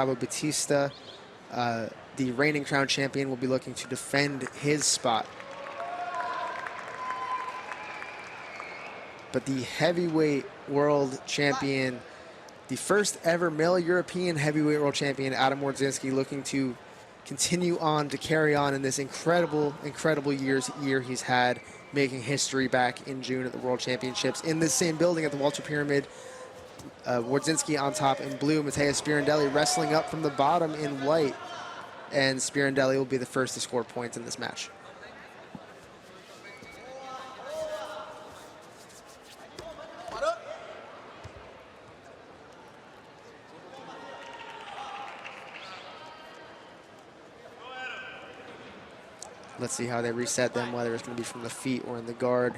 Batista, the reigning crown champion, will be looking to defend his spot. But the heavyweight world champion, the first ever male European heavyweight world champion, Adam Wardzinski, looking to continue on to carry on in this incredible year he's had, making history back in June at the World Championships in this same building at the Walter Pyramid. Wardzinski on top in blue, Matheus Spirandeli wrestling up from the bottom in white, and Spirandeli will be the first to score points in this match. Let's see how they reset them, whether it's going to be from the feet or in the guard.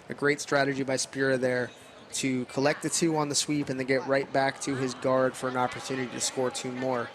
A great strategy by Spira there to collect the 2 on the sweep and then get right back to his guard for an opportunity to score 2 more.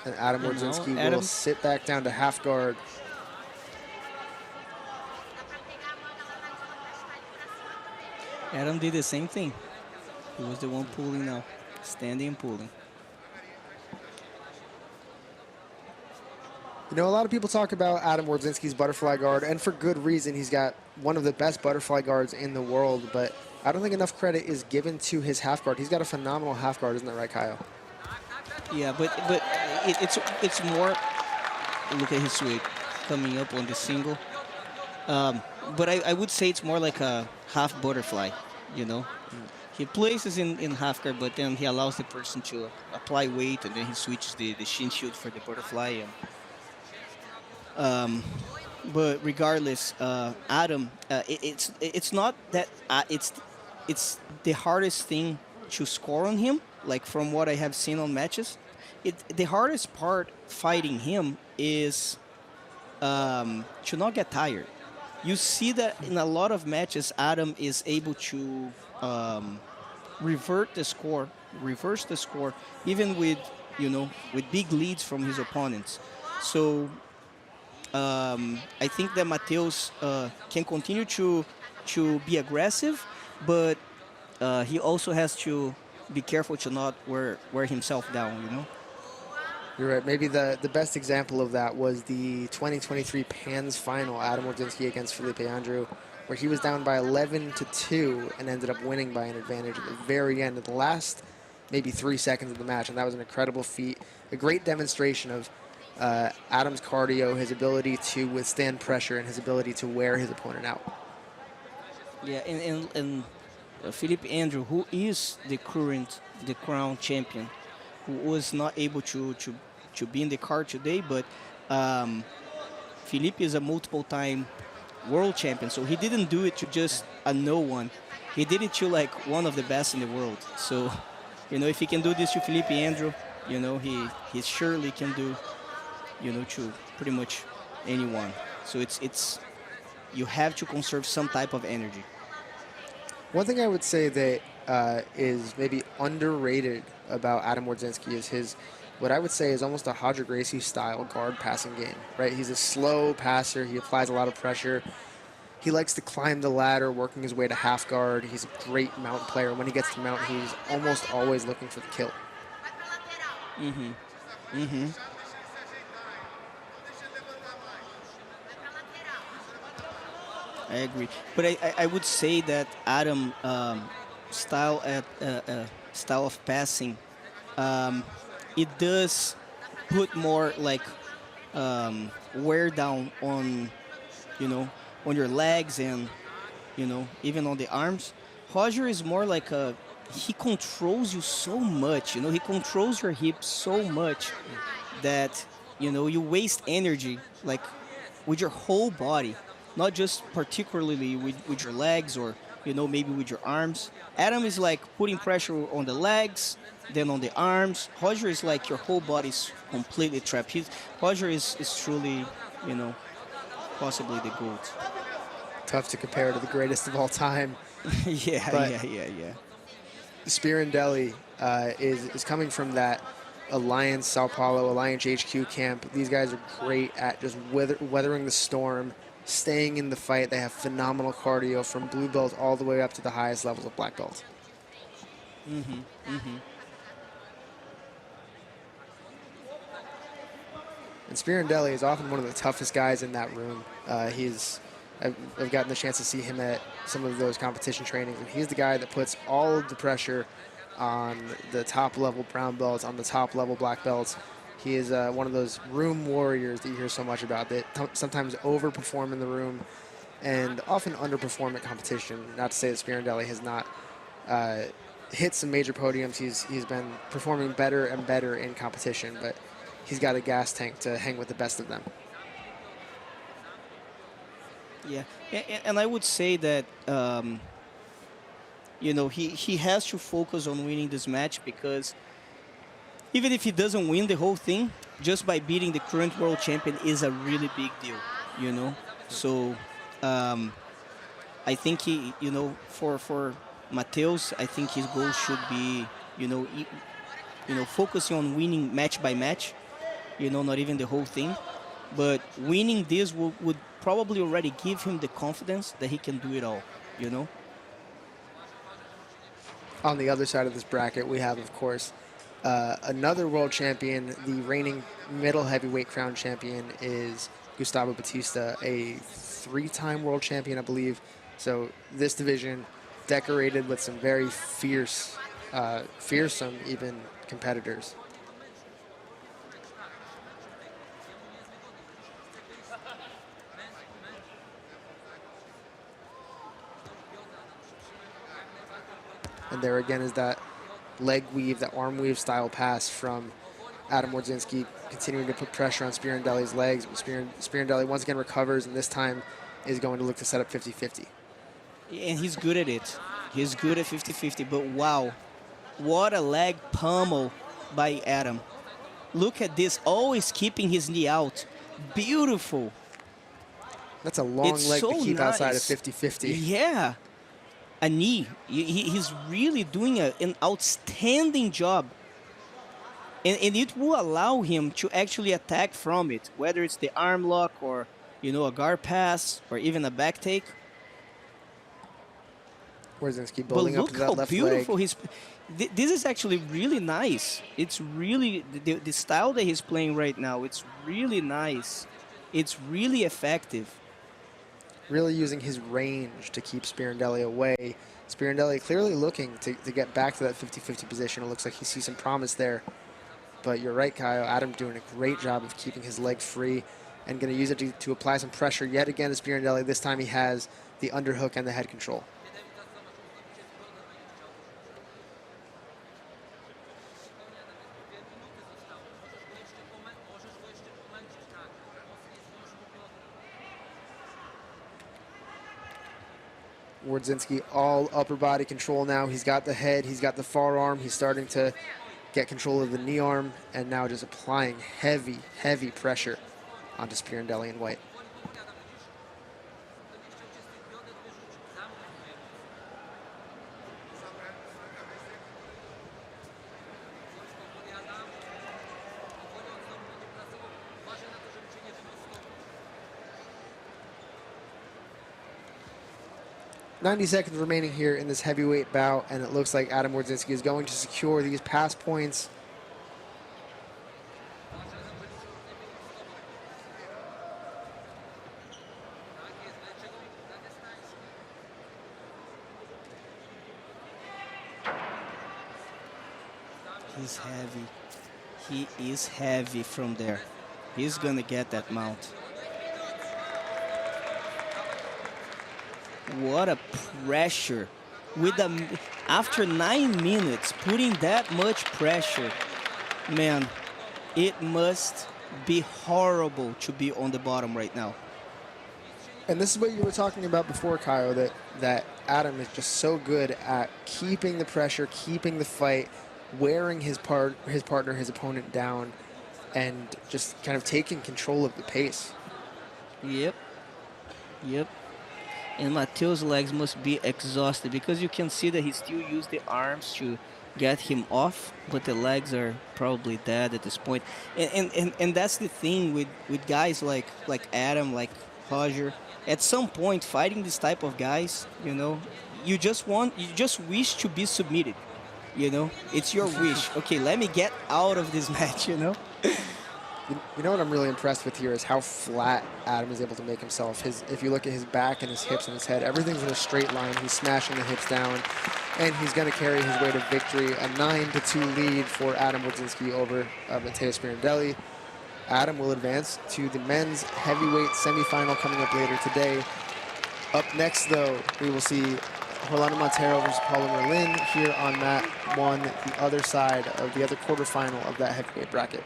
And Adam Wardzinski will sit back down to half guard. Adam did the same thing. He was the one pulling now, standing and pulling. You know, a lot of people talk about Adam Wardzinski's butterfly guard, and for good reason. He's got one of the best butterfly guards in the world, but I don't think enough credit is given to his half guard. He's got a phenomenal half guard, isn't that right, Kyle? Yeah, but it's more. Look at his sweep coming up on the single. But I would say it's more like a half butterfly. You know, he places in half guard, but then he allows the person to apply weight, and then he switches the shin shield for the butterfly. And but regardless, Adam, it's not that it's the hardest thing to score on him. Like from what I have seen on matches, the hardest part fighting him is to not get tired. You see that in a lot of matches, Adam is able to reverse the score, even with with big leads from his opponents. So I think that Matheus can continue to be aggressive, but he also has to be careful to not wear himself down, you know? You're right. Maybe the best example of that was the 2023 PANS final, Adam Wardzinski against Felipe Andrew, where he was down by 11-2 and ended up winning by an advantage at the very end, at the last maybe 3 seconds of the match, and that was an incredible feat. A great demonstration of Adam's cardio, his ability to withstand pressure, and his ability to wear his opponent out. Yeah, and Felipe Andrew, who is the crown champion, who was not able to be in the card today, but Felipe is a multiple-time world champion, so he didn't do it to just a no one. He did it to like one of the best in the world. So, if he can do this to Felipe Andrew, he surely can do, to pretty much anyone. So it's you have to conserve some type of energy. One thing I would say that is maybe underrated about Adam Wardzinski is his, what I would say is almost a Roger Gracie style guard passing game, right? He's a slow passer. He applies a lot of pressure. He likes to climb the ladder, working his way to half guard. He's a great mount player. When he gets to mount, he's almost always looking for the kill. I agree, but I would say that Adam style of passing, it does put more like wear down on on your legs and even on the arms. Roger is more like he controls you so much. He controls your hips so much that you waste energy like with your whole body. Not just particularly with your legs or, maybe with your arms. Adam is like putting pressure on the legs, then on the arms. Roger is like your whole body's completely trapped. Roger is truly you know, possibly the GOAT. Tough to compare to the greatest of all time. Yeah, But yeah. Spirandeli is coming from that Alliance Sao Paulo, Alliance HQ camp. These guys are great at just weathering the storm, staying in the fight. They have phenomenal cardio from blue belt all the way up to the highest levels of black belt. And Spirandeli is often one of the toughest guys in that room. I've gotten the chance to see him at some of those competition trainings, and he's the guy that puts all of the pressure on the top level brown belts, on the top level black belts. He is one of those room warriors that you hear so much about that sometimes overperform in the room and often underperform at competition. Not to say that Spirandeli has not hit some major podiums. He's been performing better and better in competition, but he's got a gas tank to hang with the best of them. Yeah, and I would say that you know, he has to focus on winning this match, because even if he doesn't win the whole thing, just by beating the current world champion is a really big deal, you know. So I think he, you know, for Matheus, I think his goal should be, you know, focusing on winning match by match, you know, not even the whole thing, but winning this would probably already give him the confidence that he can do it all, you know. On the other side of this bracket, we have, of course, another world champion. The reigning middle heavyweight crown champion is Gustavo Batista, a three-time world champion, I believe. So this division decorated with some very fearsome even competitors. And there again is that leg weave, that arm weave style pass from Adam Wardzinski, continuing to put pressure on Spirandeli's legs. Spirandeli once again recovers, and this time is going to look to set up 50-50. And he's good at it. He's good at 50-50, but wow, what a leg pummel by Adam. Look at this, always keeping his knee out. Beautiful. That's a long It's leg so to keep nice. outside of 50-50. Yeah, a knee. He's really doing an outstanding job. And it will allow him to actually attack from it, whether it's the arm lock or, you know, a guard pass or even a back take. Wardzinski But building up look to that how left beautiful leg. this is actually really nice. It's really, the style that he's playing right now, it's really nice. It's really effective. Really using his range to keep Spirandeli away. Spirandeli clearly looking to get back to that 50-50 position. It looks like he sees some promise there. But you're right, Kyle. Adam doing a great job of keeping his leg free and going to use it to apply some pressure yet again to Spirandeli. This time he has the underhook and the head control. Wardzinski all upper body control now. He's got the head, he's got the forearm, he's starting to get control of the knee arm, and now just applying heavy, heavy pressure onto Spirandeli and White. .90 seconds remaining here in this heavyweight bout, and it looks like Adam Wardzinski is going to secure these pass points. He's heavy. He is heavy from there. He's gonna get that mount. What a pressure. After 9 minutes, putting that much pressure, man, it must be horrible to be on the bottom right now. And this is what you were talking about before, Kyle, that Adam is just so good at keeping the pressure, keeping the fight, wearing his partner, his opponent down, and just kind of taking control of the pace. Yep. Yep. And Matheus' legs must be exhausted because you can see that he still used the arms to get him off, but the legs are probably dead at this point. And that's the thing with guys like Adam, like Roger. At some point, fighting this type of guys, you know, you just wish to be submitted. You know, it's your wish. Okay, let me get out of this match. You know. You know what I'm really impressed with here is how flat Adam is able to make himself. If you look at his back and his hips and his head, everything's in a straight line. He's smashing the hips down, and he's going to carry his way to victory. A 9-2 lead for Adam Wardzinski over Matheus Spirandeli. Adam will advance to the men's heavyweight semifinal coming up later today. Up next, though, we will see Orlando Montero versus Paulo Merlin here on mat 1, the other side of the other quarterfinal of that heavyweight bracket.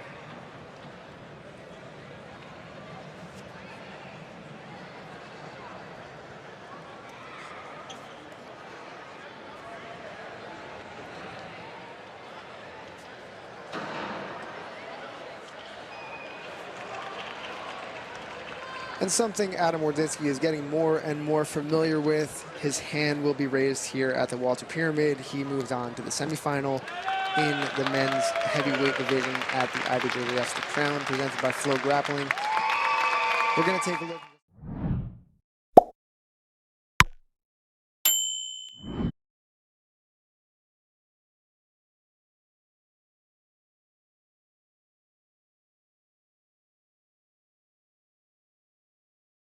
And something Adam Wardzinski is getting more and more familiar with. His hand will be raised here at the Walter Pyramid. He moves on to the semifinal in the men's heavyweight division at the IBJJF The Crown, presented by Flow Grappling. We're going to take a look.